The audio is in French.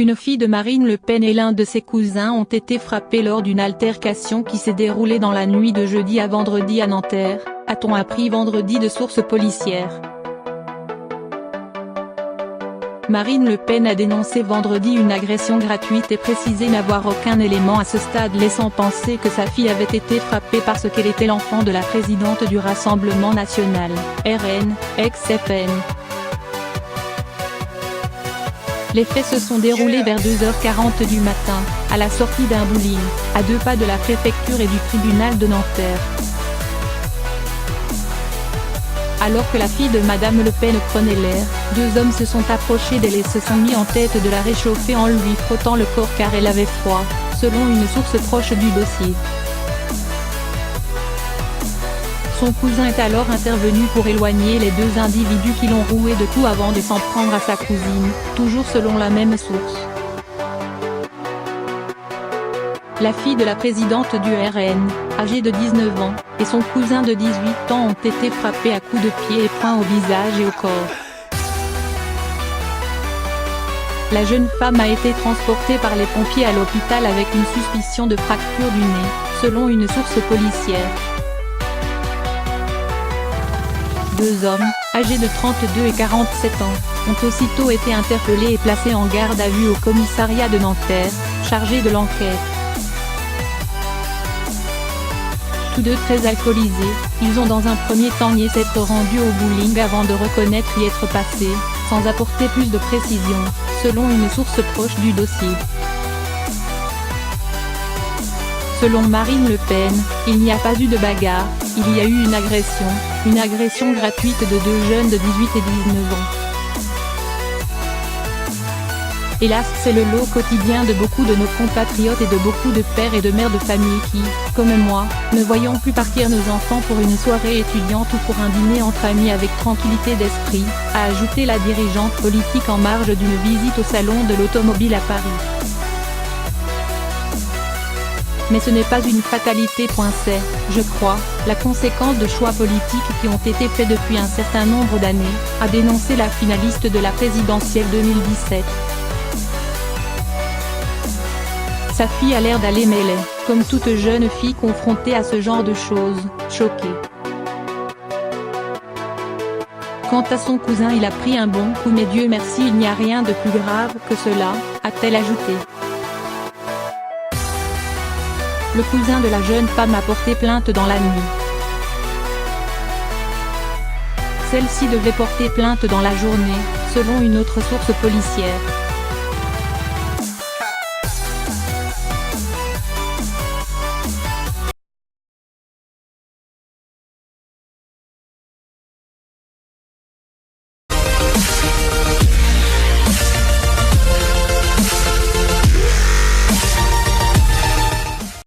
Une fille de Marine Le Pen et l'un de ses cousins ont été frappés lors d'une altercation qui s'est déroulée dans la nuit de jeudi à vendredi à Nanterre, a-t-on appris vendredi de sources policières. Marine Le Pen a dénoncé vendredi une agression gratuite et précisé n'avoir aucun élément à ce stade laissant penser que sa fille avait été frappée parce qu'elle était l'enfant de la présidente du Rassemblement National, RN, ex-FN. Les faits se sont déroulés vers 2h40 du matin, à la sortie d'un bowling, à 2 pas de la préfecture et du tribunal de Nanterre. Alors que la fille de Madame Le Pen prenait l'air, 2 hommes se sont approchés d'elle et se sont mis en tête de la réchauffer en lui frottant le corps car elle avait froid, selon une source proche du dossier. Son cousin est alors intervenu pour éloigner les 2 individus qui l'ont roué de coups avant de s'en prendre à sa cousine, toujours selon la même source. La fille de la présidente du RN, âgée de 19 ans, et son cousin de 18 ans ont été frappés à coups de pied et poing au visage et au corps. La jeune femme a été transportée par les pompiers à l'hôpital avec une suspicion de fracture du nez, selon une source policière. 2 hommes, âgés de 32 et 47 ans, ont aussitôt été interpellés et placés en garde à vue au commissariat de Nanterre, chargé de l'enquête. Tous deux très alcoolisés, ils ont dans un premier temps nié s'être rendus au bowling avant de reconnaître y être passés, sans apporter plus de précision, selon une source proche du dossier. Selon Marine Le Pen, il n'y a pas eu de bagarre, il y a eu une agression gratuite de 2 jeunes de 18 et 19 ans. Hélas, c'est le lot quotidien de beaucoup de nos compatriotes et de beaucoup de pères et de mères de famille qui, comme moi, ne voyons plus partir nos enfants pour une soirée étudiante ou pour un dîner entre amis avec tranquillité d'esprit, a ajouté la dirigeante politique en marge d'une visite au salon de l'automobile à Paris. Mais ce n'est pas une fatalité. C'est, je crois, la conséquence de choix politiques qui ont été faits depuis un certain nombre d'années, a dénoncé la finaliste de la présidentielle 2017. Sa fille a l'air d'aller mais elle est, comme toute jeune fille confrontée à ce genre de choses, choquée. Quant à son cousin, il a pris un bon coup mais Dieu merci il n'y a rien de plus grave que cela, a-t-elle ajouté. Le cousin de la jeune femme a porté plainte dans la nuit. Celle-ci devait porter plainte dans la journée, selon une autre source policière.